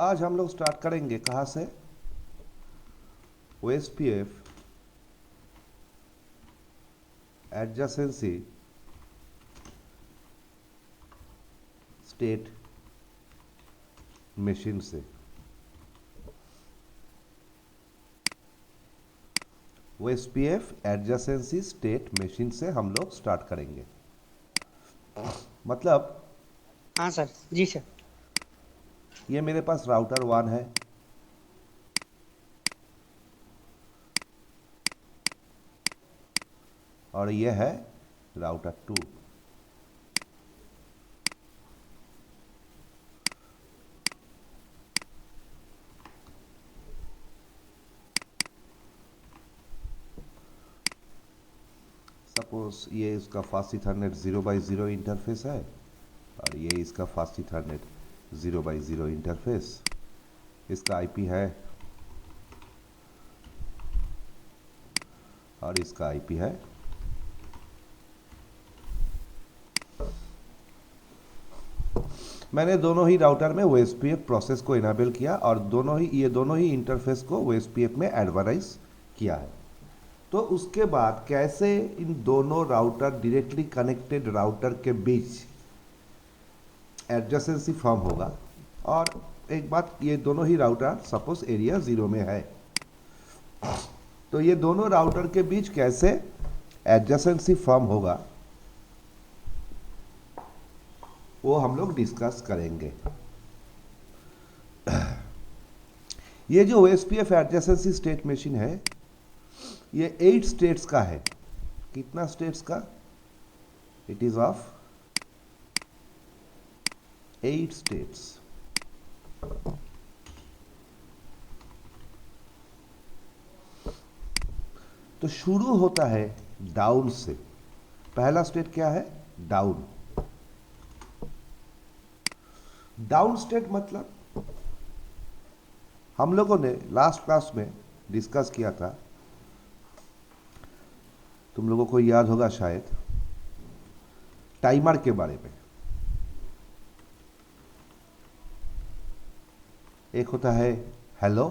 आज हम लोग स्टार्ट करेंगे कहाँ से? ओएसपीएफ एडजेसेंसी स्टेट मशीन से। ओएसपीएफ एडजेसेंसी स्टेट मशीन से हम लोग स्टार्ट करेंगे। मतलब हाँ सर, जी सर। ये मेरे पास राउटर 1 है, और ये है राउटर 2। सपोज ये इसका फास्ट इथरनेट 0x0 इंटरफेस है, और ये इसका फास्ट इथरनेट 0x0 इंटरफेस। इसका आईपी है और इसका आईपी है। मैंने दोनों ही राउटर में ओएसपीएफ प्रोसेस को इनेबल किया और ये दोनों ही इंटरफेस को ओएसपीएफ में एडवर्टाइज किया है। तो उसके बाद कैसे इन दोनों राउटर डायरेक्टली कनेक्टेड राउटर के बीच एडजेसेंसी फॉर्म होगा। और एक बात, ये दोनों ही राउटर सपोज एरिया 0 में है, तो ये दोनों राउटर के बीच कैसे एडजेसेंसी फॉर्म होगा वो हम लोग डिस्कस करेंगे। ये जो ओएसपीएफ एडजेसेंसी स्टेट मशीन है, ये 8 स्टेट्स का है। कितना स्टेट्स का? It is of 8 states. तो शुरू होता है डाउन से। पहला स्टेट क्या है? डाउन। डाउन स्टेट मतलब हम लोगों ने लास्ट क्लास में डिस्कस किया था, तुम लोगों को याद होगा शायद, टाइमर के बारे में। एक होता है हेलो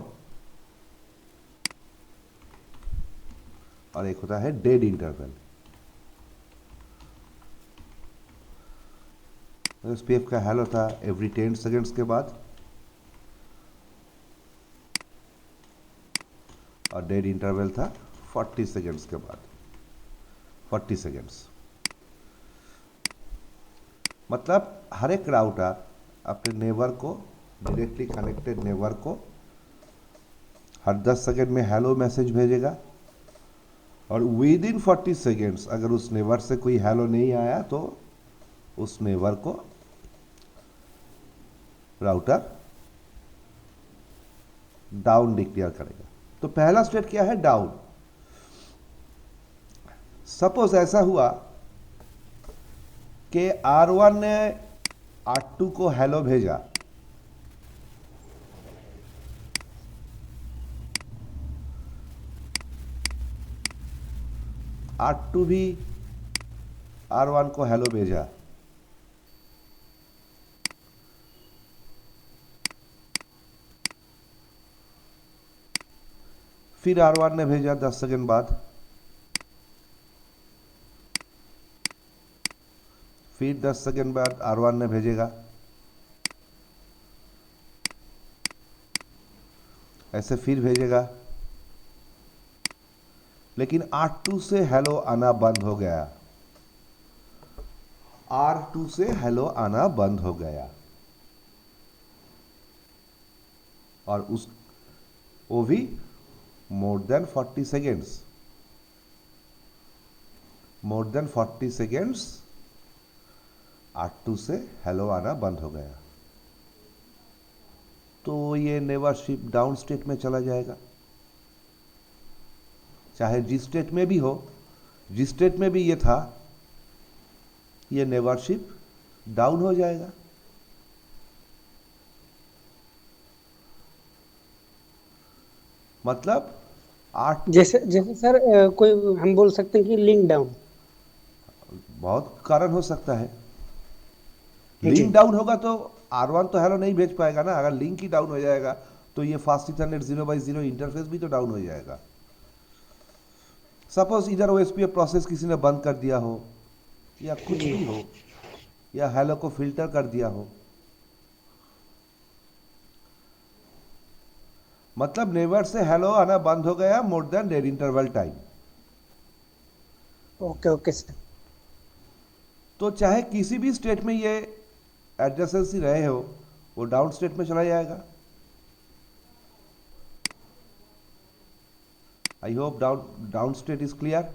और एक होता है डेड इंटरवल। ओएसपीएफ का हेलो था एवरी 10 सेकेंड्स के बाद, और डेड इंटरवल था 40 सेकेंड्स के बाद। 40 सेकेंड्स मतलब हर एक राउटर अपने नेबर को, डायरेक्टली कनेक्टेड नेबर को, हर 10 सेकेंड में हेलो मैसेज भेजेगा, और विद इन 40 सेकेंड्स अगर उस नेबर से कोई हेलो नहीं आया तो उस नेबर को राउटर डाउन डिक्लेयर करेगा। तो पहला स्टेट क्या है? डाउन। सपोज ऐसा हुआ कि R1 ने R2 को हेलो भेजा, R2 भी R1 को हेलो भेजा, फिर R1 ने भेजा 10 सेकेंड बाद, फिर 10 सेकेंड बाद R1 ने भेजेगा, ऐसे फिर भेजेगा। लेकिन R2 से हेलो आना बंद हो गया, R2 से हेलो आना बंद हो गया, और वो भी more than 40 seconds. More than 40 seconds R2 से हेलो आना बंद हो गया, तो ये नेबरशिप डाउन स्टेट में चला जाएगा। चाहे जिस स्टेट में भी हो, जिस स्टेट में भी ये था, ये नेबरशिप डाउन हो जाएगा। मतलब 8 जैसे जैसे सर कोई हम बोल सकते हैं कि लिंक डाउन। बहुत कारण हो सकता है। जी। लिंक डाउन होगा तो R1 तो हेलो नहीं भेज पाएगा ना, अगर लिंक ही डाउन हो जाएगा तो ये फास्ट इथरनेट 0x0 इंटरफेस भी तो डाउन हो जाएगा। सपोज इधर OSPF प्रोसेस किसी ने बंद कर दिया हो या कुछ जी भी हो, या हेलो को फिल्टर कर दिया हो, मतलब नेवर से हेलो आना बंद हो गया मोर देन डेढ़ interval time. Okay okay sir. तो चाहे किसी भी स्टेट में ये एडजेसेंसी रहे हो, वो डाउन स्टेट में चला जाएगा। I hope down state is clear.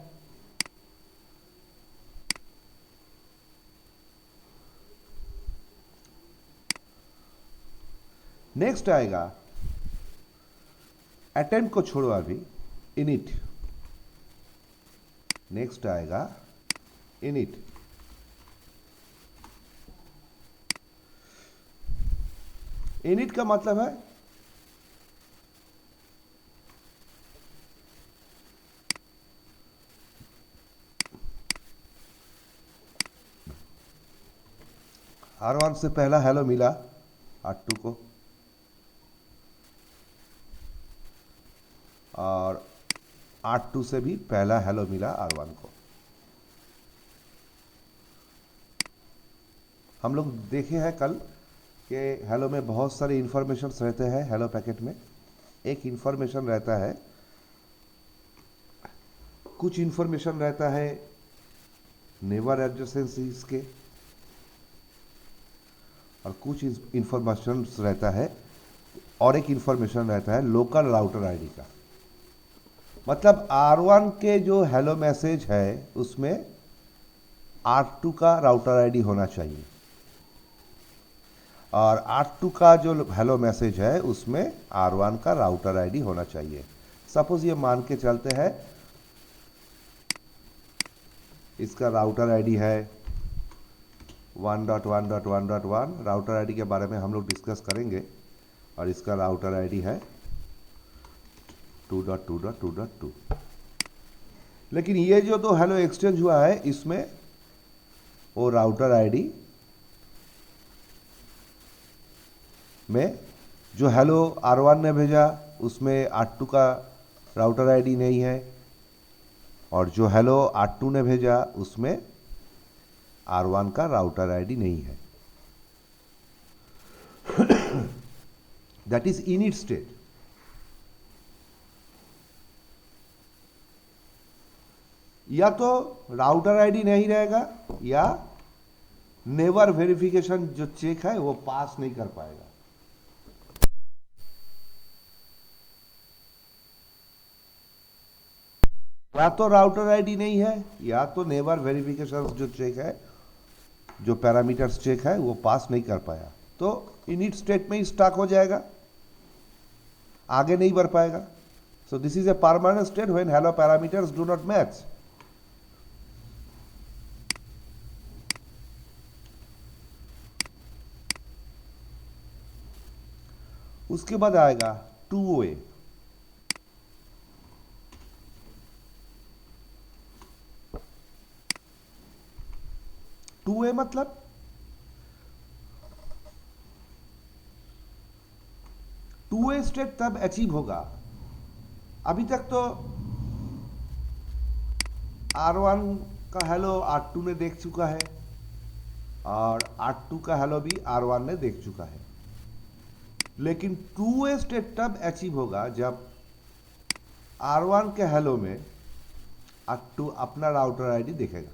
Next आएगा, अटेम्प्ट को छोड़ो अभी, इनिट। नेक्स्ट आएगा इनिट। इनिट का मतलब है R1 से पहला हेलो मिला R2 को, और R2 से भी पहला हेलो मिला R1 को। हम लोग देखे हैं कल कि हेलो में बहुत सारे इंफॉर्मेशंस रहते हैं। हेलो पैकेट में एक इंफॉर्मेशन रहता है, कुछ इंफॉर्मेशन रहता है नेबर एडजेसेंसीज के, और कुछ इंफॉर्मेशन रहता है, और एक इंफॉर्मेशन रहता है लोकल राउटर आईडी का। मतलब R1 के जो हेलो मैसेज है उसमें R2 का राउटर आईडी होना चाहिए, और R2 का जो हेलो मैसेज है उसमें R1 का राउटर आईडी होना चाहिए। सपोज ये मान के चलते हैं इसका राउटर आईडी है 1.1.1.1, राउटर आईडी के बारे में हम लोग डिस्कस करेंगे, और इसका राउटर आईडी है 2.2.2.2। लेकिन ये जो तो हेलो एक्सचेंज हुआ है इसमें वो राउटर आईडी में जो हेलो R1 ने भेजा उसमें R2 का राउटर आईडी नहीं है, और जो हेलो R2 ने भेजा उसमें R1 का राउटर आईडी नहीं है। That is init state. या तो राउटर आईडी नहीं रहेगा, या नेबर वेरिफिकेशन जो चेक है वो पास नहीं कर पाएगा। या तो राउटर आईडी नहीं है, या तो नेबर वेरिफिकेशन जो चेक है, जो पैरामीटर्स चेक है वो पास नहीं कर पाया, तो इनिट स्टेट में ही स्टक हो जाएगा, आगे नहीं बढ़ पाएगा। So this is a permanent state when hello parameters do not match. उसके बाद आएगा 2OA। 2A मतलब टू ए स्टेट तब अचीव होगा। अभी तक तो R1 का हेलो R2 ने देख चुका है, और R2 का हेलो भी R1 ने देख चुका है, लेकिन 2A स्टेट तब अचीव होगा जब R1 के हेलो में R2 अपना राउटर आईडी देखेगा।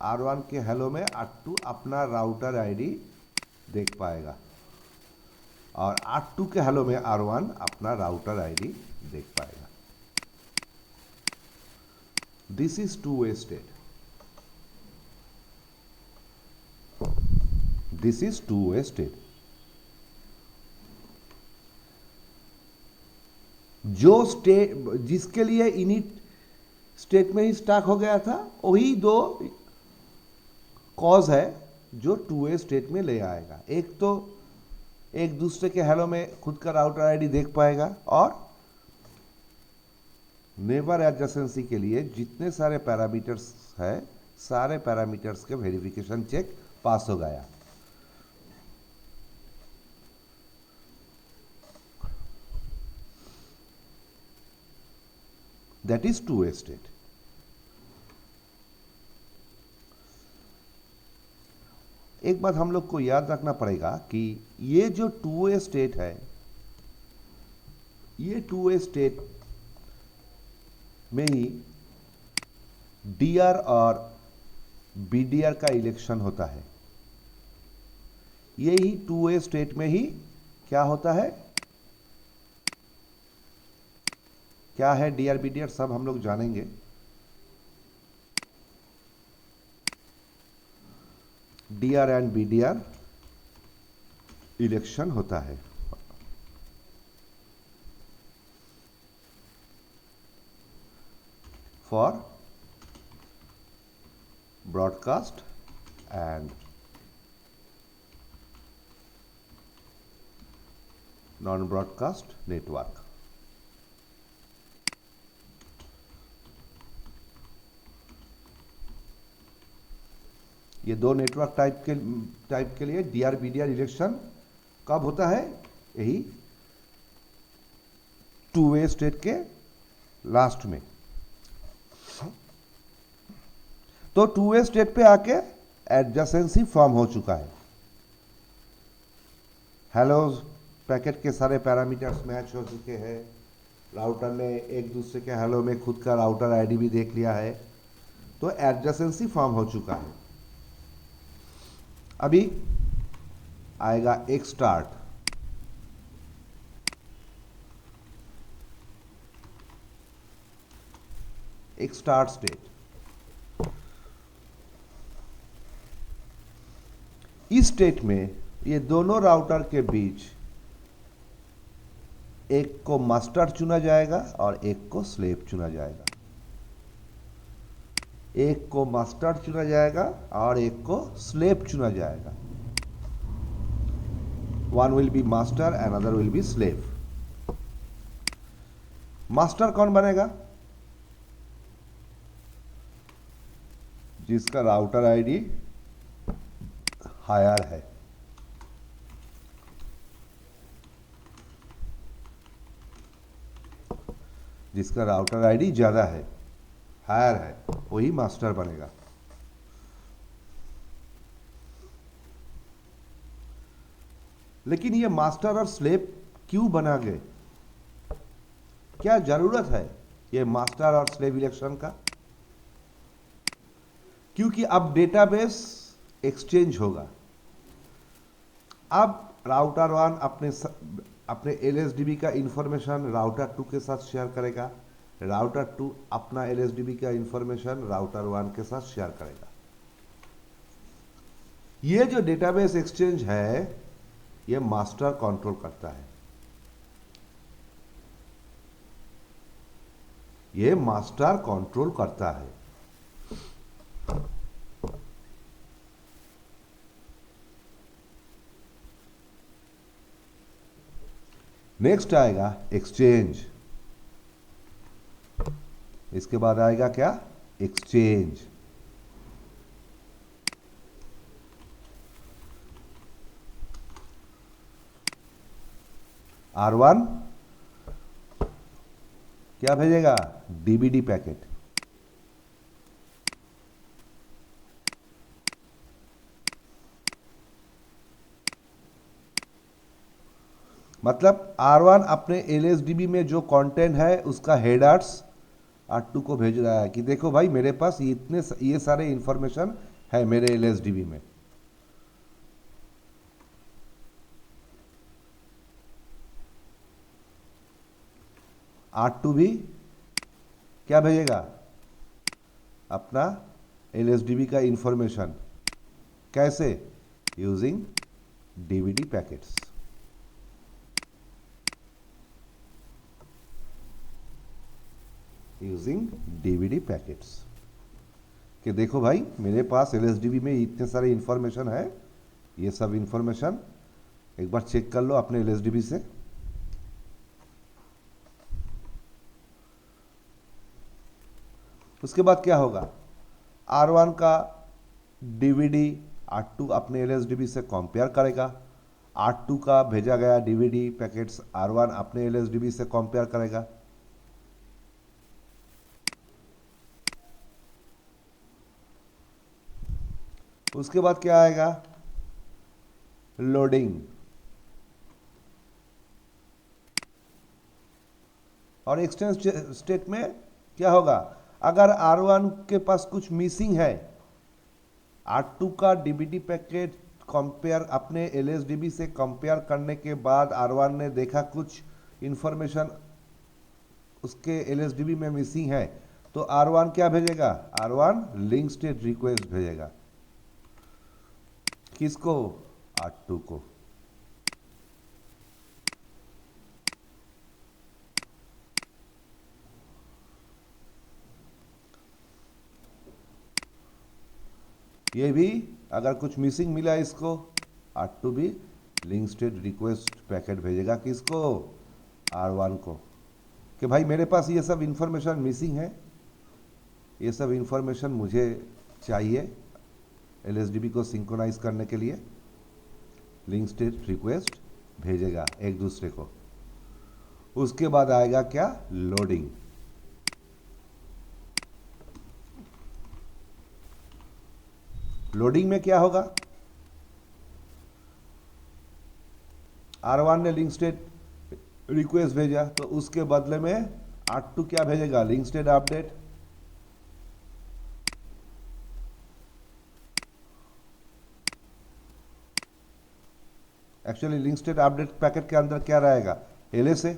R1 के हेलो में R2 अपना राउटर आईडी देख पाएगा, और R2 के हेलो में R1 अपना राउटर आईडी देख पाएगा। This is 2A state. This is 2A state. जो स्टेट जिसके लिए इनिट स्टेट में ही स्टक हो गया था, वही दो कॉज है जो 2A स्टेट में ले आएगा। एक तो एक दूसरे के हेलो में खुद का राउटर आईडी देख पाएगा, और नेबर एडजेसेंसी के लिए जितने सारे पैरामीटर्स है, सारे पैरामीटर्स के वेरिफिकेशन चेक पास हो गया। That is two way state. एक बात हम लोग को याद रखना पड़ेगा कि ये जो टू वे स्टेट है, ये टू वे स्टेट में ही डीआर और बीडीआर का इलेक्शन होता है। ये ही टू वे स्टेट में ही क्या होता है, क्या है डीआर बीडीआर सब हम लोग जानेंगे। डीआर एंड बीडीआर इलेक्शन होता है। For broadcast and non broadcast network. ये दो नेटवर्क टाइप के लिए डीआर बीडीआर इलेक्शन कब होता है, यही टू वे स्टेट के लास्ट में। तो टू वे स्टेट पे आके एडजेसेंसी फॉर्म हो चुका है। हेलो पैकेट के सारे पैरामीटर्स मैच हो चुके हैं। राउटर ने एक दूसरे के हेलो में खुद का राउटर आईडी भी देख लिया है, तो एडजेसेंसी फॉर्म हो चुका है। अभी आएगा एक स्टार्ट। एक स्टार्ट स्टेट। इस स्टेट में ये दोनों राउटर के बीच एक को मास्टर चुना जाएगा और एक को स्लेव चुना जाएगा। एक को मास्टर चुना जाएगा और एक को स्लेव चुना जाएगा। One will be master, another will be slave. Master कौन बनेगा? जिसका राउटर आईडी हायर है। जिसका राउटर आईडी ज्यादा है, हायर है, वही मास्टर बनेगा। लेकिन ये मास्टर और स्लेव क्यों बना गए? क्या जरूरत है ये मास्टर और स्लेव इलेक्शन का? क्योंकि अब डेटाबेस एक्सचेंज होगा। अब राउटर 1 अपने एलएसडीबी का इंफॉर्मेशन राउटर 2 के साथ शेयर करेगा, राउटर 2 अपना एलएसडीबी का इंफॉर्मेशन राउटर 1 के साथ शेयर करेगा। ये जो डेटाबेस एक्सचेंज है, ये मास्टर कंट्रोल करता है। ये मास्टर कंट्रोल करता है। नेक्स्ट आएगा एक्सचेंज। इसके बाद आएगा क्या? एक्सचेंज। R1 क्या भेजेगा? DBD packet. मतलब R1 अपने एलएसडीबी में जो कंटेंट है उसका हेडर्स R2 को भेज रहा है कि देखो भाई, मेरे पास ये सारे इंफॉर्मेशन है मेरे एलएसडीबी में। R2 भी क्या भेजेगा? अपना एलएसडीबी का इंफॉर्मेशन। कैसे? Using DVD packets. Using DVD packets कि देखो भाई, मेरे पास एलएसडीबी में इतने सारे इंफॉर्मेशन है, ये सब इंफॉर्मेशन एक बार चेक कर लो अपने एलएसडीबी से। उसके बाद क्या होगा? R1 का डीवीडी R2 अपने एलएसडीबी से कंपेयर करेगा। R2 का भेजा गया डीवीडी पैकेट्स R1 अपने एलएसडीबी से कंपेयर करेगा। उसके बाद क्या आएगा, लोडिंग। और एक्सटेंड स्टेट में क्या होगा, अगर R1 के पास कुछ मिसिंग है, R2 का डीबीडी पैकेट कंपेयर अपने LSDB से कंपेयर करने के बाद R1 ने देखा कुछ इंफॉर्मेशन उसके LSDB में मिसिंग है, तो R1 क्या भेजेगा, R1 लिंक स्टेट रिक्वेस्ट भेजेगा। किसको, R2 को। ये भी अगर कुछ मिसिंग मिला इसको, R2 भी लिंक स्टेट रिक्वेस्ट पैकेट भेजेगा किसको, R1 को, कि भाई मेरे पास ये सब इंफॉर्मेशन मिसिंग है, ये सब इंफॉर्मेशन मुझे चाहिए LSDB को सिंक्रोनाइज करने के लिए। लिंक स्टेट रिक्वेस्ट भेजेगा एक दूसरे को। उसके बाद आएगा क्या, लोडिंग। लोडिंग में क्या होगा, R1 ने लिंक स्टेट रिक्वेस्ट भेजा, तो उसके बदले में R2 क्या भेजेगा, link state update. Actually link state update packet के अंदर क्या रहेगा, LSA।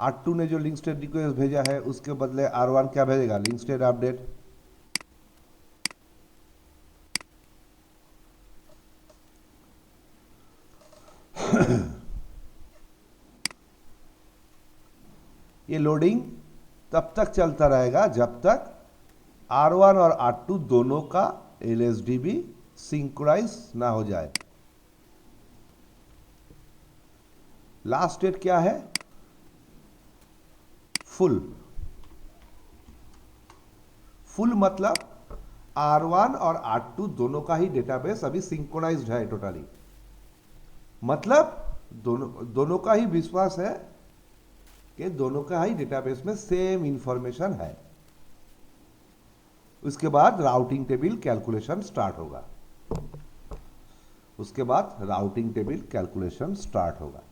R2 ने जो लिंक स्टेट रिक्वेस्ट भेजा है उसके बदले R1 क्या भेजेगा, लिंक स्टेट अपडेट। ये लोडिंग तब तक चलता रहेगा जब तक R1 और R2 दोनों का LSDB सिंक्रोनाइज ना हो जाए। लास्ट स्टेट क्या है, फुल। फुल मतलब R1 और R2 दोनों का ही डेटाबेस अभी सिंक्रोनाइज्ड है टोटली, मतलब दोनों का ही विश्वास है कि दोनों का ही डेटाबेस में सेम इंफॉर्मेशन है। उसके बाद राउटिंग टेबल कैलकुलेशन स्टार्ट होगा। उसके बाद राउटिंग टेबल कैलकुलेशन स्टार्ट होगा।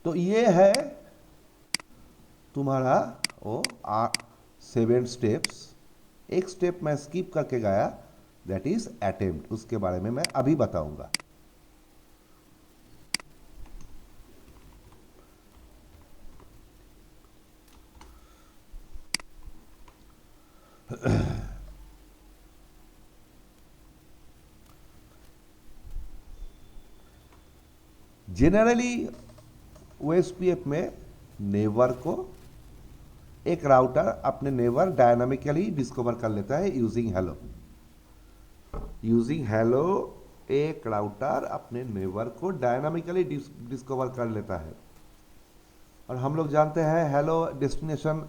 तो ये है तुम्हारा वो 7 स्टेप्स। एक स्टेप मैं स्किप करके गया, दैट इज अटेम्प्ट। उसके बारे में मैं अभी बताऊंगा। जनरली OSPF में नेबर को एक राउटर अपने नेबर डायनामिकली डिस्कवर कर लेता है यूजिंग हेलो। यूजिंग हेलो एक राउटर अपने नेबर को डायनामिकली डिस्कवर कर लेता है। और हम लोग जानते हैं हेलो डेस्टिनेशन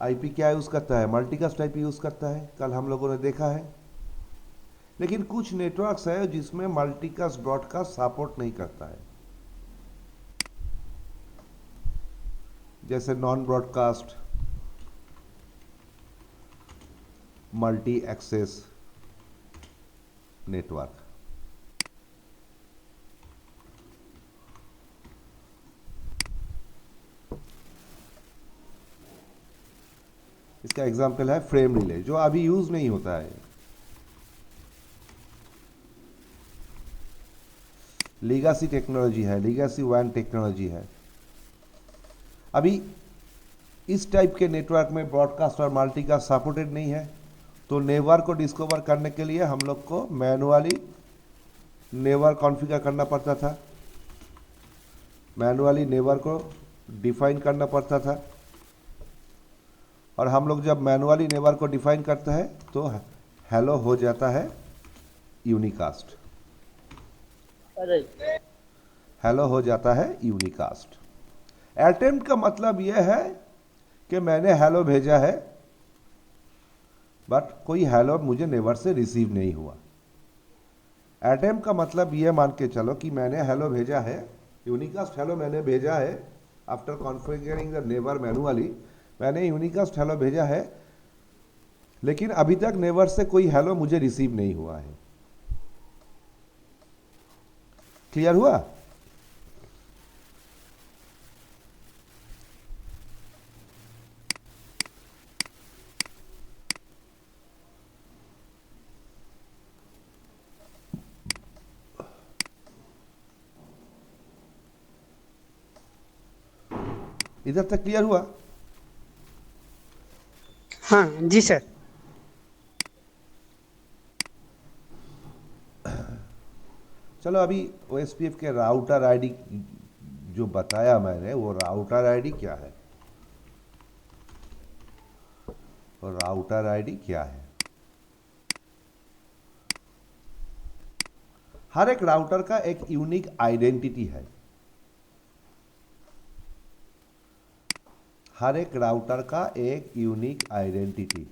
IP क्या यूज़ करता है, मल्टीकास्ट IP यूज़ करता है, कल हम लोगों ने देखा है। लेकिन कुछ नेटवर्क्स है जिसमें मल्टीकास्ट ब्रॉडकास्ट सपोर्ट नहीं करता है, जैसे non broadcast multi access network. इसका एग्जांपल है फ्रेम रिले, जो अभी यूज नहीं होता है। लीगासी टेक्नोलॉजी है, लीगासी WAN टेक्नोलॉजी है। अभी इस टाइप के नेटवर्क में ब्रॉडकास्ट और मल्टीकास्ट सपोर्टेड नहीं है, तो नेबर को डिस्कवर करने के लिए हम लोग को मैनुअली नेबर कॉन्फ़िगर करना पड़ता था, मैनुअली नेबर को डिफाइन करना पड़ता था। और हम लोग जब मैनुअली नेबर को डिफाइन करते हैं तो हेलो हो जाता है यूनिकास्ट। हेलो हो जाता है यूनिकास्ट। अटेम्प्ट का मतलब यह है कि मैंने हेलो भेजा है बट कोई हेलो मुझे नेबर से रिसीव नहीं हुआ। अटेम्प्ट का मतलब यह मान के चलो कि मैंने हेलो भेजा है, यूनिकास्ट हेलो मैंने भेजा है after configuring the neighbour manually, मैंने यूनिकास्ट हेलो भेजा है, लेकिन अभी तक नेवर से कोई हेलो मुझे रिसीव नहीं हुआ है। क्लियर हुआ? इधर तक क्लियर हुआ? हाँ जी सर। चलो अभी OSPF के राउटर आईडी जो बताया मैंने, वो राउटर आईडी क्या है? और राउटर आईडी क्या है? हर एक राउटर का एक यूनिक आइडेंटिटी है। हर एक राउटर का एक यूनिक आइडेंटिटी।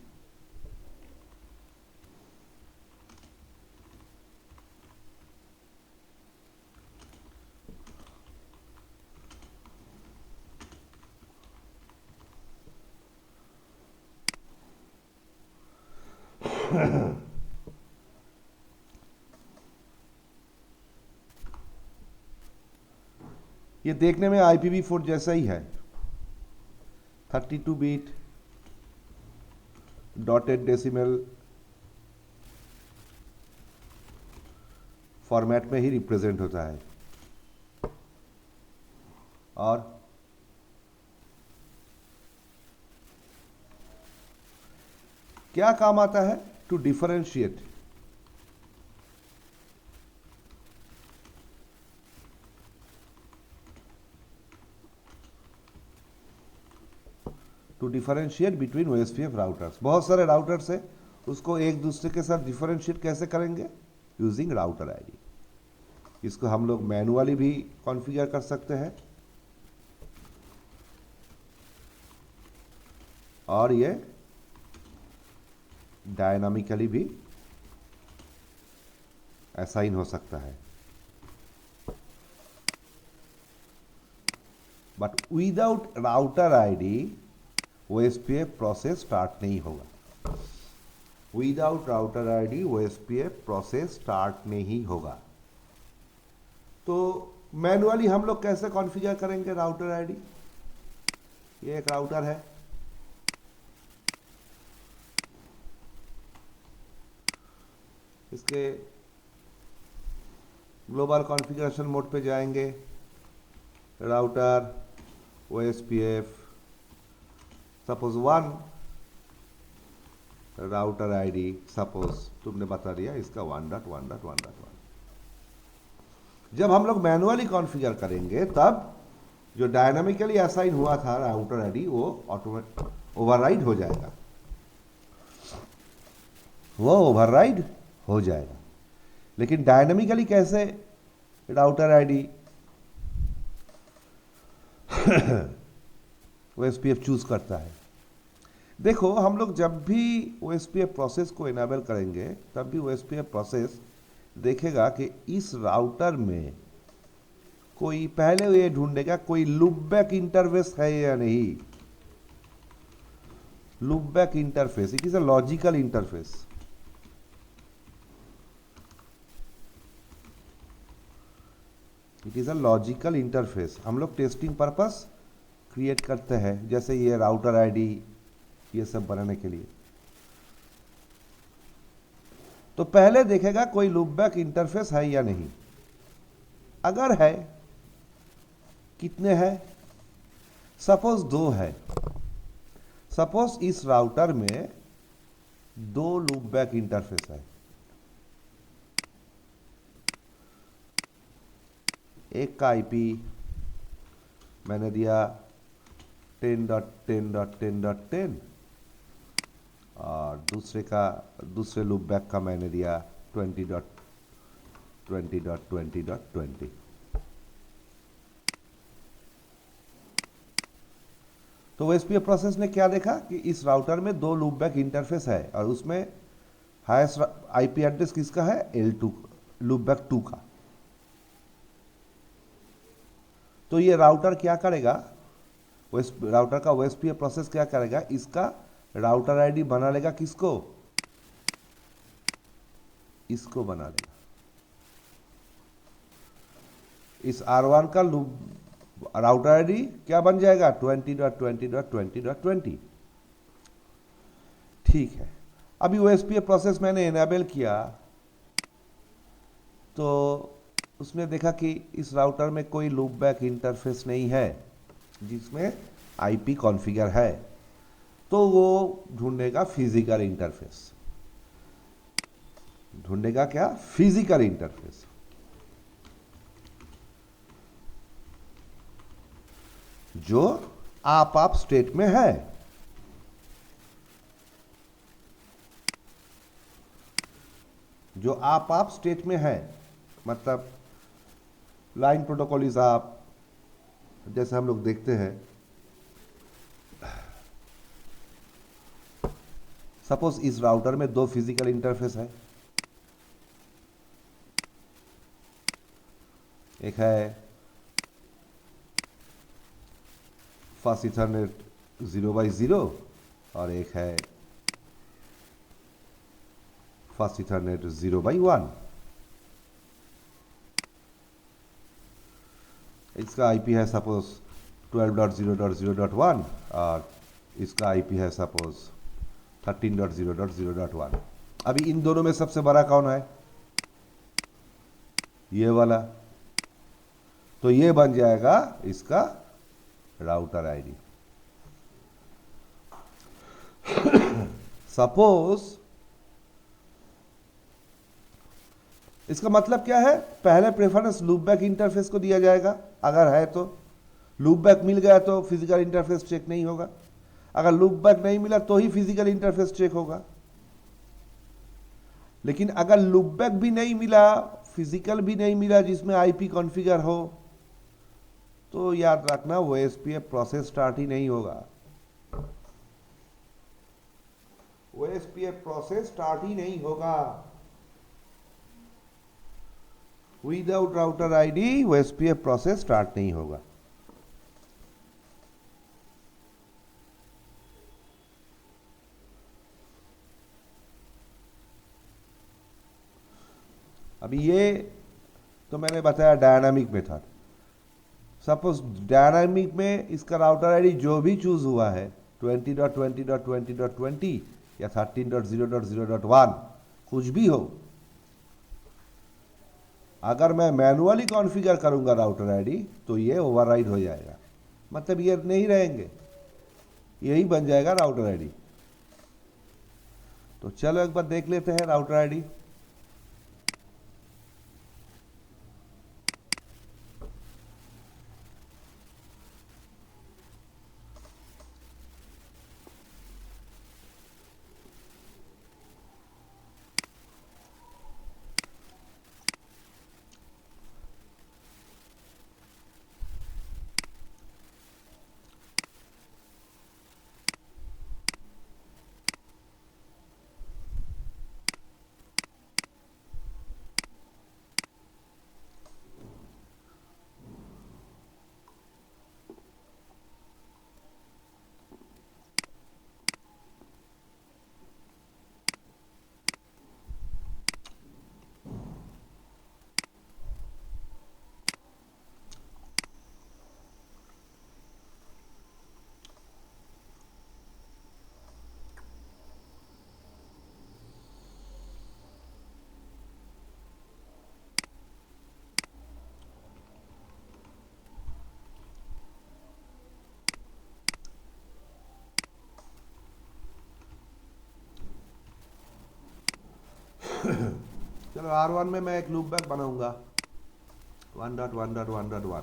ये देखने में IPv4 जैसा ही है, 32 बिट डॉटेड डेसिमल फॉर्मेट में ही रिप्रेजेंट होता है। और क्या काम आता है? To differentiate between OSPF routers. बहुत सारे राउटर्स है, उसको एक दूसरे के साथ डिफरेंशिएट कैसे करेंगे? Using router ID. इसको हम लोग मैनुअली भी कॉन्फ़िगर कर सकते हैं, और ये डायनामिकली भी असाइन हो सकता है। But without router ID OSPF process start नहीं होगा। Without router ID OSPF process start नहीं होगा। तो मैनुअली हम लोग कैसे कॉन्फ़िगर करेंगे राउटर आईडी? ये एक राउटर है, इसके ग्लोबल कॉन्फ़िगरेशन मोड पे जाएंगे, router OSPF suppose 1, router ID suppose तुमने बता दिया इसका 1.1.1.1। जब हम लोग मैनुअली कॉन्फ़िगर करेंगे तब जो डायनामिकली असाइन हुआ था राउटर आईडी वो ऑटोमेटिक ओवरराइड हो जाएगा, वो ओवरराइड हो जाएगा। लेकिन डायनामिकली कैसे राउटर आईडी OSPF चूज करता है? देखो, हम लोग जब भी OSPF प्रोसेस को इनेबल करेंगे तब भी OSPF प्रोसेस देखेगा कि इस राउटर में कोई, पहले ये ढूंढेगा कोई लूपबैक इंटरफेस है या नहीं। Loopback interface, it is a logical interface. It is a logical interface. हम लोग टेस्टिंग पर्पस क्रिएट करते हैं, जैसे ये राउटर आईडी, ये सब बनाने के लिए। तो पहले देखेगा कोई लूपबैक इंटरफेस है या नहीं। अगर है, कितने हैं? सपोज 2 है। सपोज इस राउटर में 2 लूपबैक इंटरफेस है। एक का आईपी मैंने दिया 10.10.10.10 और दूसरे लूपबैक का मैंने दिया 20.20.20.20। तो OSPF प्रोसेस ने क्या देखा कि इस राउटर में 2 लूपबैक इंटरफेस है और उसमें हाईएस्ट आईपी एड्रेस किसका है? L2, लूपबैक 2 का। तो ये राउटर क्या करेगा? राउटर का OSPF प्रोसेस क्या करेगा, इसका राउटर आईडी बना लेगा, किसको, इसको बना लेगा। इस R1 का राउटर आईडी क्या बन जाएगा, 20.20.20.20। ठीक है, अभी OSPF प्रोसेस मैंने इनेबल किया तो उसने देखा कि इस राउटर में कोई लूपबैक इंटरफेस नहीं है जिसमें IP कॉन्फ़िगर है, तो वो ढूंढेगा फिजिकल इंटरफेस। ढूंढेगा क्या, फिजिकल इंटरफेस। जो आप स्टेट में है। जो आप स्टेट में है, मतलब लाइन प्रोटोकॉल इज आप, जैसे हम लोग देखते हैं। सपोज इस राउटर में 2 फिजिकल इंटरफेस है, एक है फास्ट इथरनेट 0x0 और एक है फास्ट इथरनेट 0x1। इसका IP है सपोज 12.0.0.1 और इसका IP है सपोज 13.0.0.1। अभी इन दोनों में सबसे बड़ा कौन है, ये वाला, तो ये बन जाएगा इसका राउटर आईडी। सपोज इसका मतलब क्या है, पहले प्रेफरेंस लूपबैक इंटरफेस को दिया जाएगा, अगर है तो। लूपबैक मिल गया तो फिजिकल इंटरफेस चेक नहीं होगा, अगर लूपबैक नहीं मिला तो ही फिजिकल इंटरफेस चेक होगा। लेकिन अगर लूपबैक भी नहीं मिला, फिजिकल भी नहीं मिला जिसमें IP कॉन्फ़िगर हो, तो याद रखना OSPF प्रोसेस स्टार्ट ही नहीं होगा। OSPF प्रोसेस स्टार्ट ही नहीं होगा। Without router ID OSPF process start नहीं होगा। अभी ये तो मैंने बताया डायनामिक मेथड। सपोज डायनामिक में इसका राउटर आईडी जो भी चूज हुआ है 20.20.20.20 या 13.0.0.1 कुछ भी हो, अगर मैं मैनुअली कॉन्फ़िगर करूंगा राउटर आईडी तो ये ओवरराइड हो जाएगा, मतलब ये नहीं रहेंगे, यही बन जाएगा राउटर आईडी। तो चलो एक बार देख लेते हैं राउटर आईडी। चलो R1 में मैं एक लूपबैक बनाऊंगा 1.1.1.1।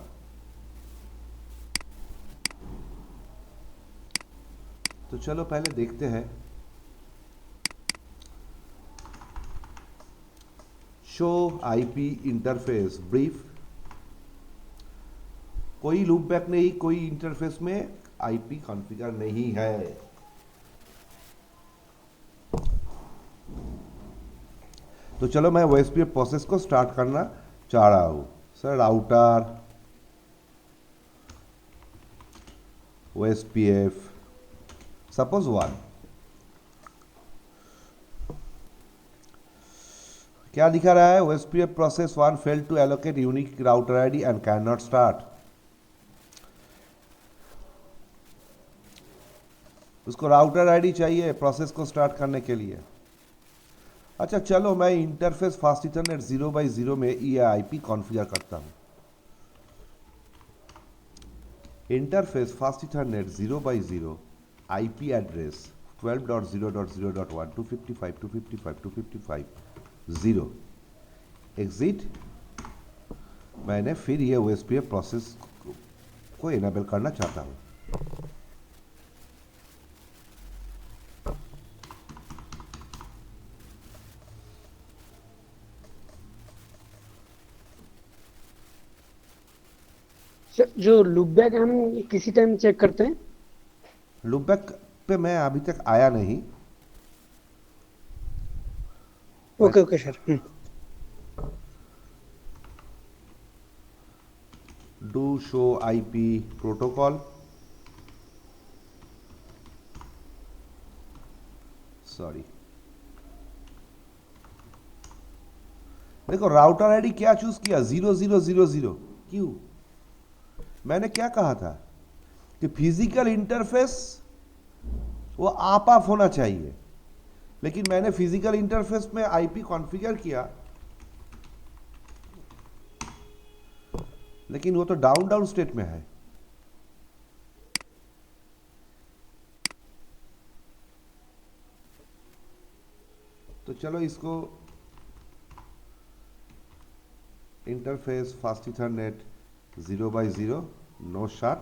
तो चलो पहले देखते हैं। Show IP interface brief. कोई लूपबैक नहीं, कोई इंटरफेस में IP कॉन्फ़िगर नहीं है। तो चलो मैं OSPF प्रोसेस को स्टार्ट करना चाह रहा हूं। सर राउटर OSPF, suppose 1, क्या दिखा रहा है? OSPF process 1 failed to allocate unique router ID and cannot start. उसको राउटर आईडी चाहिए प्रोसेस को स्टार्ट करने के लिए। अच्छा चलो मैं इंटरफेस फास्ट इथरनेट 0x0 में ये आईपी कॉन्फ़िगर करता हूँ। Interface fast ethernet 0x0 IP address 12.0.0.1 255 255 255 0 exit. मैंने फिर ये OSPF प्रोसेस को इनेबल करना चाहता हूँ। जो लूपबैक हम किसी टाइम चेक करते हैं। लूपबैक पे मैं अभी तक आया नहीं। Okay okay sir. Do show IP protocol, sorry देखो राउटर आईडी क्या चूज किया 0000। क्यों? मैंने क्या कहा था कि फिजिकल इंटरफेस वो आप होना चाहिए, लेकिन मैंने फिजिकल इंटरफेस में आईपी कॉन्फ़िगर किया, लेकिन वो तो डाउन स्टेट में है। तो चलो इसको interface fast ethernet 0x0 no shut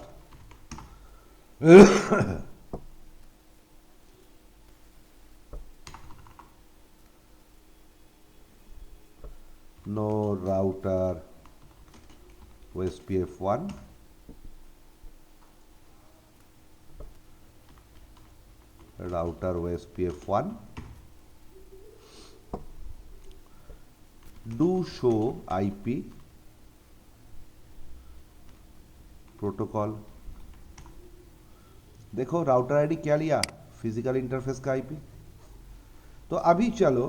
no router OSPF 1 router OSPF 1 do show IP protocol. देखो राउटर आईडी क्या लिया? फिजिकल इंटरफेस का आईपी। तो अभी चलो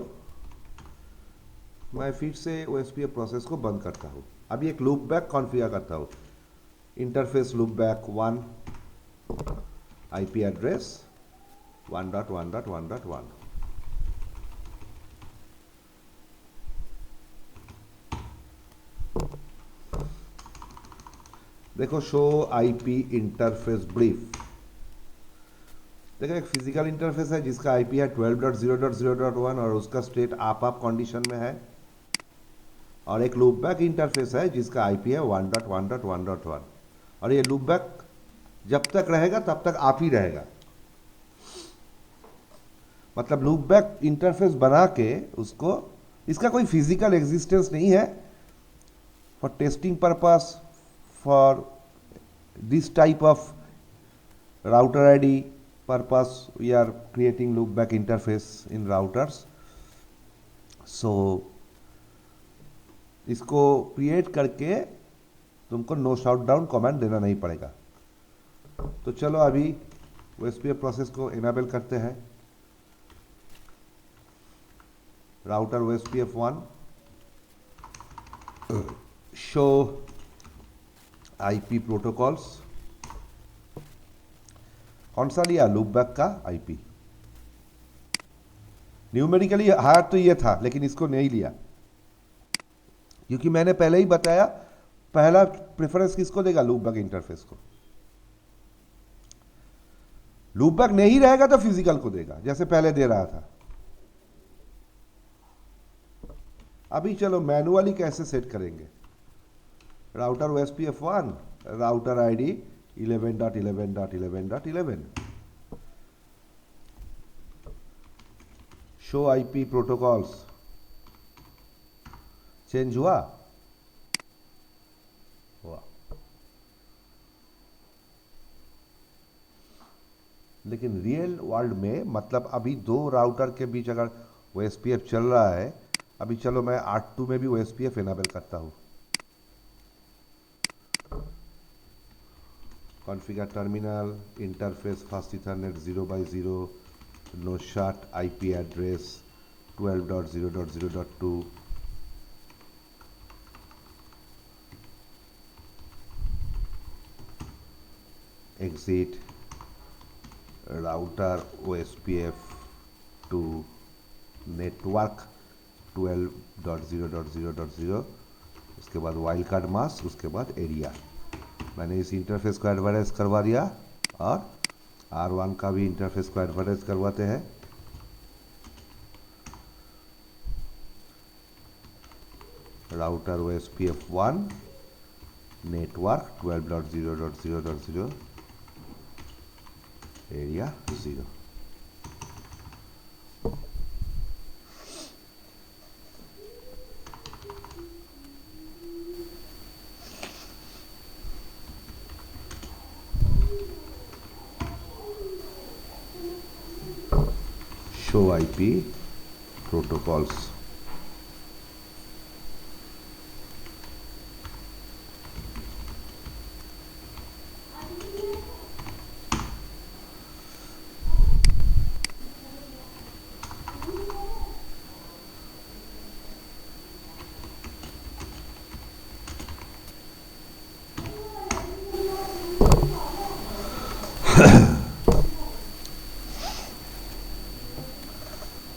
मैं फिर से OSPF प्रोसेस को बंद करता हूँ। अभी एक लूप बैक कॉन्फ़िगर करता हूँ। Interface loop back 1 IP address 1.1.1.1। देखो शो आईपी इंटरफेस ब्रीफ। देखो एक फिजिकल इंटरफेस है जिसका आईपी है 12.0.0.1 और उसका स्टेट आप कंडीशन में है, और एक लूपबैक इंटरफेस है जिसका आईपी है 1.1.1.1 और ये लूपबैक जब तक रहेगा तब तक आप ही रहेगा। मतलब लूपबैक इंटरफेस बना के उसको, इसका कोई फिजिकल एग्जिस्टेंस नहीं है। For testing purpose, for this type of router ID purpose we are creating loopback interface in routers। so इसको क्रिएट करके तुमको नो शाउट डाउन कमांड देना नहीं पड़ेगा। तो चलो अभी OSPF प्रोसेस को इनेबल करते हैं। Router OSPF 1 show IP protocols. कौन सा लिया? लूपबैक का आईपी। न्यूमेरिकली हायर तो ये था, लेकिन इसको नहीं लिया क्योंकि मैंने पहले ही बताया पहला प्रेफरेंस किसको देगा? लूपबैक इंटरफेस को। लूपबैक नहीं रहेगा तो फिजिकल को देगा, जैसे पहले दे रहा था। अभी चलो मैनुअली कैसे सेट करेंगे। Router OSPF 1 router ID 11.11.11.11 show IP protocols. Change हुआ? लेकिन रियल वर्ल्ड में मतलब अभी दो राउटर के बीच अगर OSPF चल रहा है, अभी चलो मैं 8.2 में भी OSPF इनेबल करता हूँ। configure terminal, interface fast ethernet 0x0, no shut, IP address 12.0.0.2, exit router OSPF to network 12.0.0.0, उसके बाद वाइल्ड कार्ड मास्क, उसके बाद एरिया। मैंने इस इंटरफेस को एडवर्टाइज करवा दिया और R1 का भी इंटरफेस को एडवर्टाइज करवाते हैं। Router OSPF1 network 12.0.0.0 area 0। show IP protocols,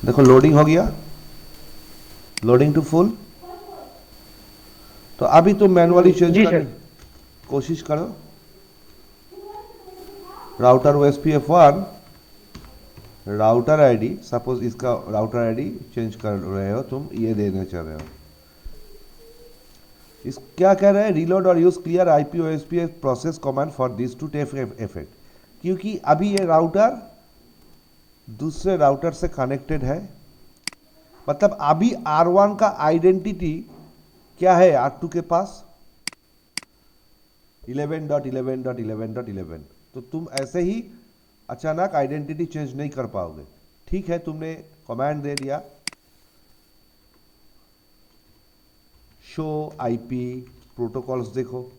देखो लोडिंग हो गया, लोडिंग टू फुल। तो अभी तुम मैनुअली चेंज जी करने सर। कोशिश करो। Router OSPF1 router ID, suppose इसका राउटर आईडी चेंज कर रहे हो तुम, ये देना चाह रहे हो। इस क्या कह रहे हैं, रीलोड और use clear IP OSPF process command for this to take effect, क्योंकि अभी ये राउटर दूसरे राउटर से कनेक्टेड है। मतलब अभी R1 का आइडेंटिटी क्या है R2 के पास 11.11.11.11, तो तुम ऐसे ही अचानक आइडेंटिटी चेंज नहीं कर पाओगे। ठीक है, तुमने कमांड दे दिया शो IP प्रोटोकॉल्स, देखो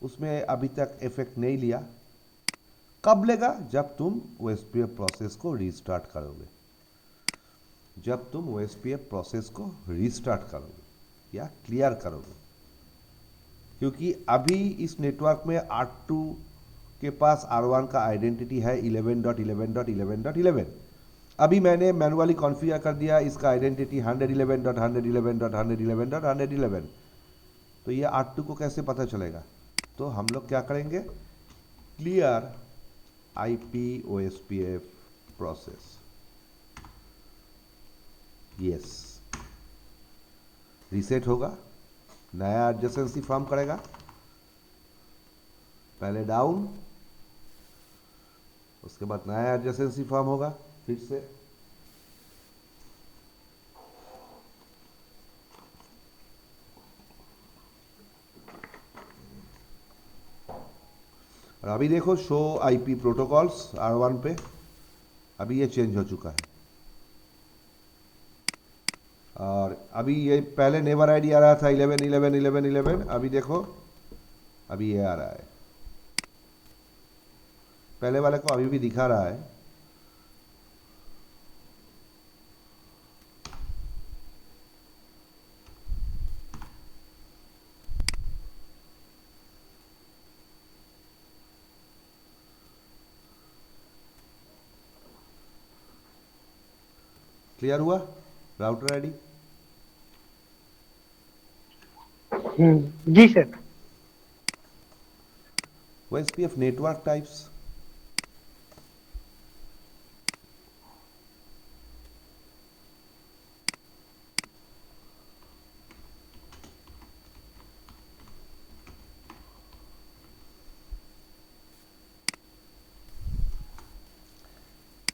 उसमें अभी तक इफेक्ट नहीं लिया। कब लेगा, जब तुम OSPF प्रोसेस को रीस्टार्ट करोगे, जब तुम OSPF प्रोसेस को रीस्टार्ट करोगे या क्लियर करोगे। क्योंकि अभी इस नेटवर्क में R2 के पास R1 का आइडेंटिटी है 11.11.11.11। अभी मैंने मैनुअली कॉन्फ़िगर कर दिया इसका आइडेंटिटी 111.111.111.111। तो ये R2 को कैसे पता चलेगा? तो हम लोग क्या करेंगे, clear IP OSPF process, yes, reset होगा, नया एडजेसेंसी फॉर्म करेगा, पहले डाउन, उसके बाद नया एडजेसेंसी फॉर्म होगा फिर से। और अभी देखो शो IP प्रोटोकॉल्स R1 पे, अभी ये चेंज हो चुका है। और अभी ये पहले नेवर आईडी आ रहा था 11.11.11.11, अभी देखो अभी ये आ रहा है, पहले वाले को अभी भी दिखा रहा है। क्लियर हुआ राउटर आईडी? जी sir. OSPF network types,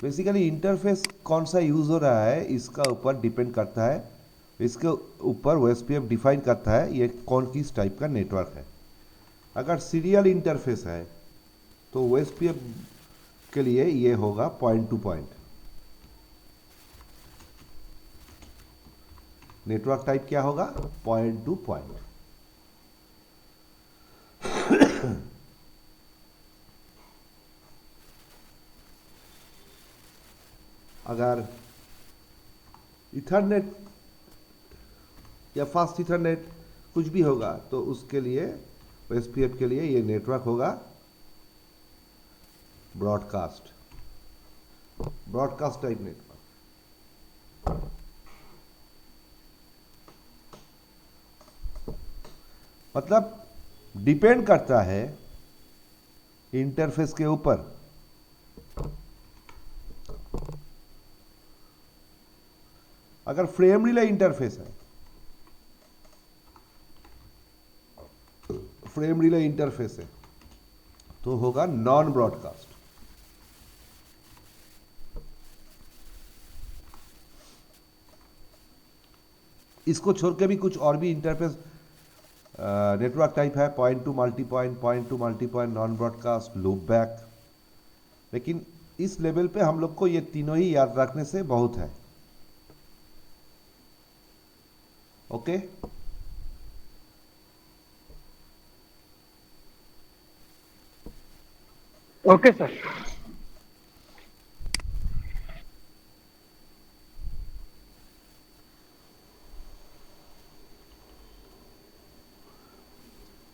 basically interface कौन सा यूज हो रहा है इसका ऊपर डिपेंड करता है। इसके ऊपर OSPF डिफाइन करता है ये कौन किस टाइप का नेटवर्क है। अगर सीरियल इंटरफेस है तो OSPF के लिए ये होगा point two point. Network type क्या होगा, पॉइंट टू पॉइंट। अगर इथरनेट या फास्ट इथरनेट कुछ भी होगा तो उसके लिए एसपीएफ के लिए ये नेटवर्क होगा ब्रॉडकास्ट टाइप नेटवर्क। मतलब डिपेंड करता है इंटरफेस के ऊपर। अगर फ्रेम रिले इंटरफेस है, फ्रेम रिले इंटरफेस है तो होगा नॉन ब्रॉडकास्ट। इसको छोड़ के भी कुछ और भी इंटरफेस नेटवर्क टाइप है, point two multi point, non broadcast, loop back. लेकिन इस लेवल पे हम लोग को ये तीनों ही याद रखने से बहुत है। Okay okay sir.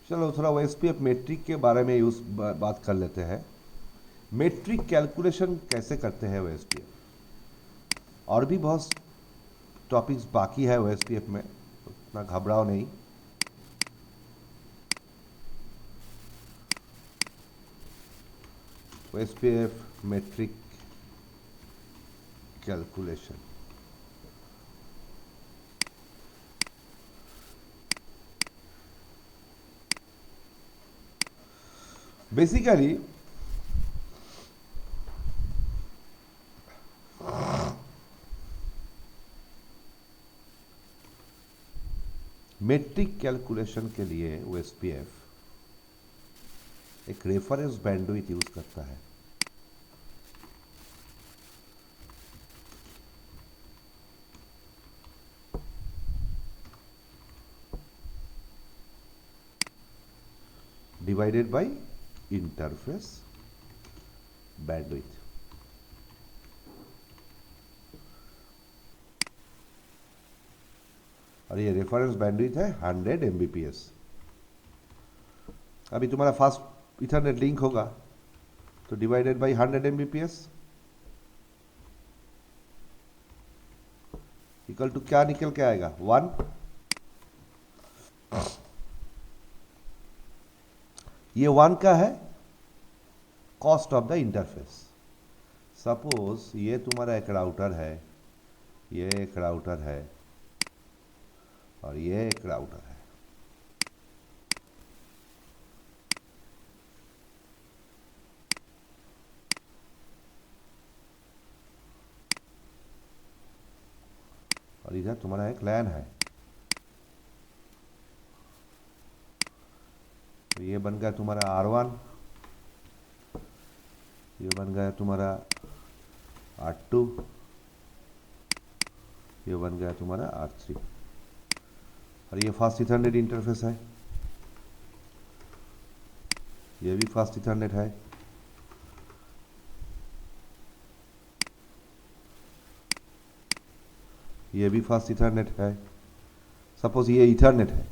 चलो थोड़ा एसपीएफ मेट्रिक के बारे में यूज बात कर लेते हैं। मेट्रिक कैलकुलेशन कैसे करते हैं एसपीएफ? और भी बहुत टॉपिक्स बाकी है एसपीएफ में, उतना घबराओ नहीं। SPF metric calculation basically metric calculation के लिए ओएसपीएफ एक रेफरेंस बैंडविड्थ यूज करता है। Divided by interface bandwidth. और ये रेफरेंस बैंडविड्थ है 100 Mbps। अभी तुम्हारा फास्ट इथरनेट लिंक होगा तो divided by 100 Mbps equal to क्या निकल के आएगा? 1। ये 1 का है cost of the interface. Suppose ये तुम्हारा एक राउटर है, ये एक राउटर है और ये एक राउटर है। और इधर तुम्हारा एक लैन है। तो ये बन गया तुम्हारा R1, ये बन गया तुम्हारा R2, ये बन गया तुम्हारा R3। और ये फास्ट इथरनेट इंटरफेस है, ये भी फास्ट इथरनेट है। ये भी फास्ट इथरनेट है। सपोज ये इथरनेट है,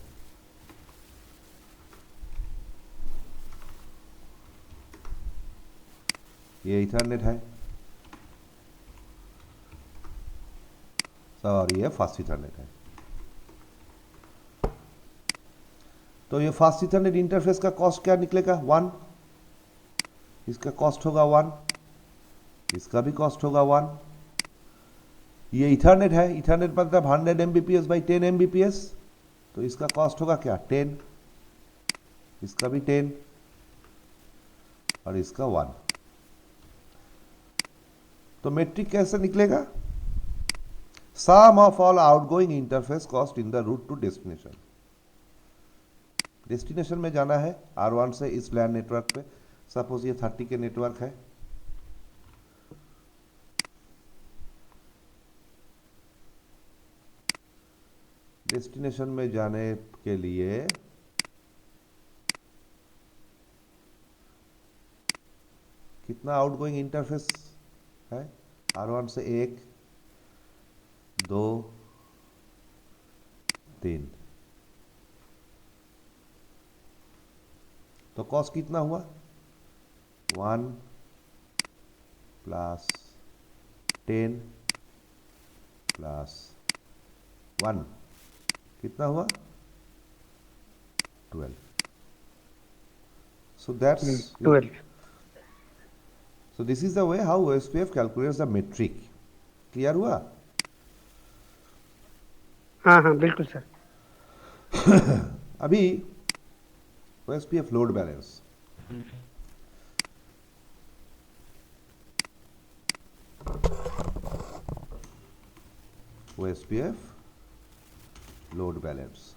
ये इथरनेट है और ये फास्ट इथरनेट है। तो ये फास्ट इथरनेट इंटरफेस का कॉस्ट क्या निकलेगा? 1। इसका कॉस्ट होगा 1, इसका भी कॉस्ट होगा 1। ये इथरनेट है, इथरनेट मतलब 100 Mbps बाई 10 Mbps, तो इसका कॉस्ट होगा क्या? 10। इसका भी 10 और इसका 1। तो मेट्रिक कैसे निकलेगा? Sum of all outgoing interface cost in the route to destination. Destination में जाना है R1 से इस लैन नेटवर्क पे। सपोज ये 30 के नेटवर्क है, डेस्टिनेशन में जाने के लिए कितना आउटगोइंग इंटरफेस है? R1 से 1 2 3, तो कॉस्ट कितना हुआ 1 प्लस 10 प्लस 1 कितना हुआ 12. So that's your, 12. so this is the way how OSPF calculates the metric. Clear हुआ? हाँ हाँ बिल्कुल सर. अभी OSPF load balance, OSPF load balance,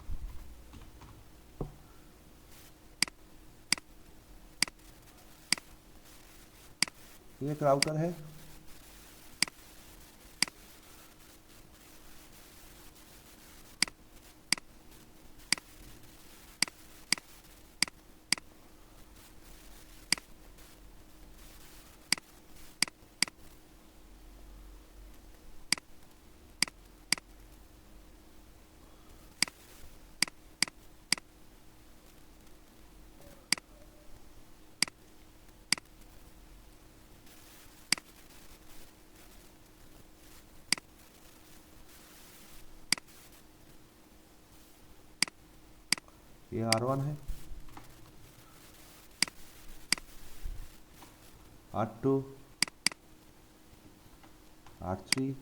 ये एक राउटर है, ये R1 है, R2, R3,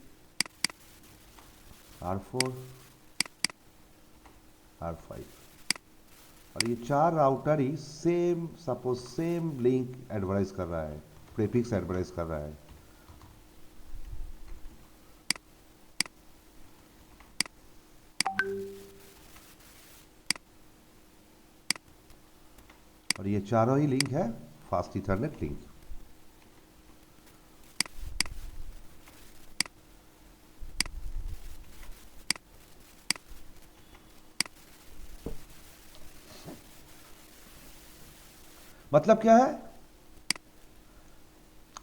R4, R5, और ये 4 राउटर ही सपोज सेम लिंक एडवर्टाइज कर रहा है, प्रीफिक्स एडवर्टाइज कर रहा है. और ये चारों ही लिंक है फास्ट इथरनेट लिंक. मतलब क्या है,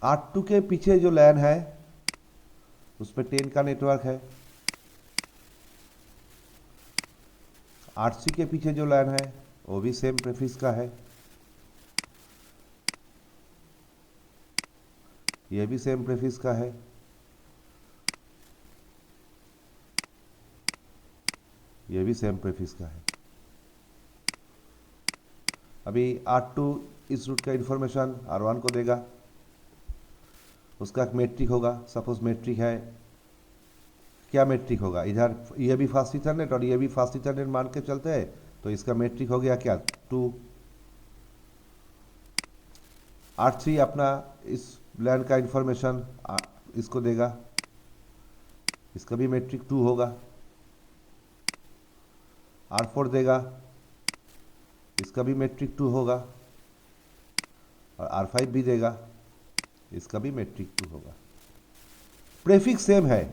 R2 के पीछे जो लैन है उसमें 10 का नेटवर्क है, R3 के पीछे जो लैन है वो भी सेम प्रीफिक्स का है, ये भी सेम प्रीफिक्स का है, ये भी सेम प्रीफिक्स का है. अभी R2 इस रूट का इंफॉर्मेशन R1 को देगा, उसका एक मैट्रिक होगा, सपोज मैट्रिक है, क्या मैट्रिक होगा, इधर ये भी फास्ट इथरनेट और ये भी फास्ट इथरनेट मान के चलते हैं, तो इसका मैट्रिक हो गया क्या 2. R3 अपना इस लैन का इंफॉर्मेशन इसको देगा, इसका भी मैट्रिक 2 होगा. R4 देगा, इसका भी मैट्रिक 2 होगा, और R5 भी देगा, इसका भी मैट्रिक 2 होगा. प्रीफिक्स सेम है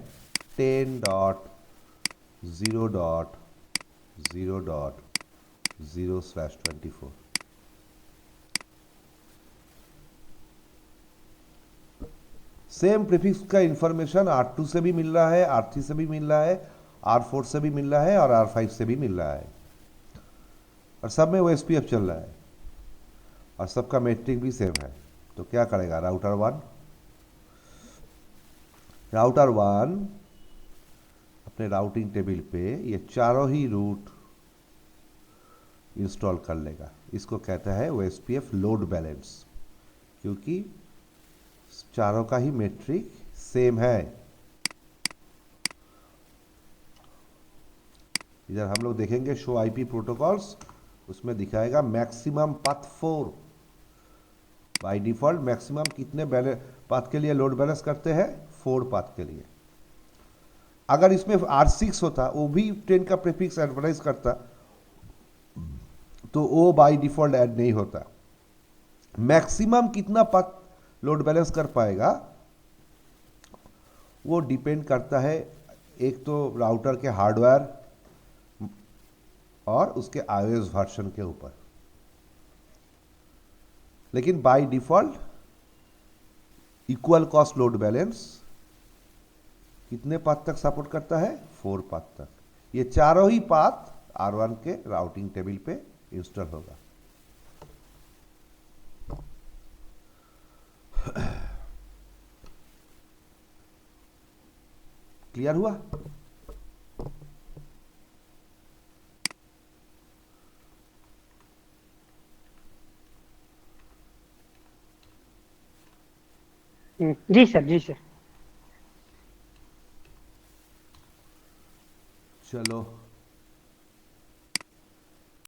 10.0.0.0/24. सेम प्रीफिक्स का इंफॉर्मेशन R2 से भी मिल रहा है, R3 से भी मिल रहा है, R4 से भी मिल रहा है और R5 से भी मिल रहा है, और सब में OSPF चल रहा है, और सबका मैट्रिक भी सेम है. तो क्या करेगा राउटर 1 अपने राउटिंग टेबल पे ये चारों ही रूट इंस्टॉल कर लेगा. इसको कहता है OSPF लोड बैलेंस, क्योंकि चारों का ही मैट्रिक सेम है. इधर हम लोग देखेंगे शो आईपी प्रोटोकॉल्स, उसमें दिखाएगा maximum path 4. By default maximum कितने पाथ के लिए लोड बैलेंस करते हैं, 4 पाथ के लिए. अगर इसमें R6 होता, वो भी 10 का प्रीफिक्स एडवर्टाइज करता, तो वो बाय डिफॉल्ट ऐड नहीं होता. मैक्सिमम कितना पाथ लोड बैलेंस कर पाएगा वो डिपेंड करता है एक तो राउटर के हार्डवेयर और उसके iOS वर्जन के ऊपर. लेकिन by default equal cost load balance कितने पाथ तक सपोर्ट करता है? 4 पाथ तक। ये चारों ही पाथ R1 के राउटिंग टेबल पे इंस्टॉल होगा। क्लियर हुआ? जी सर, जी सर। चलो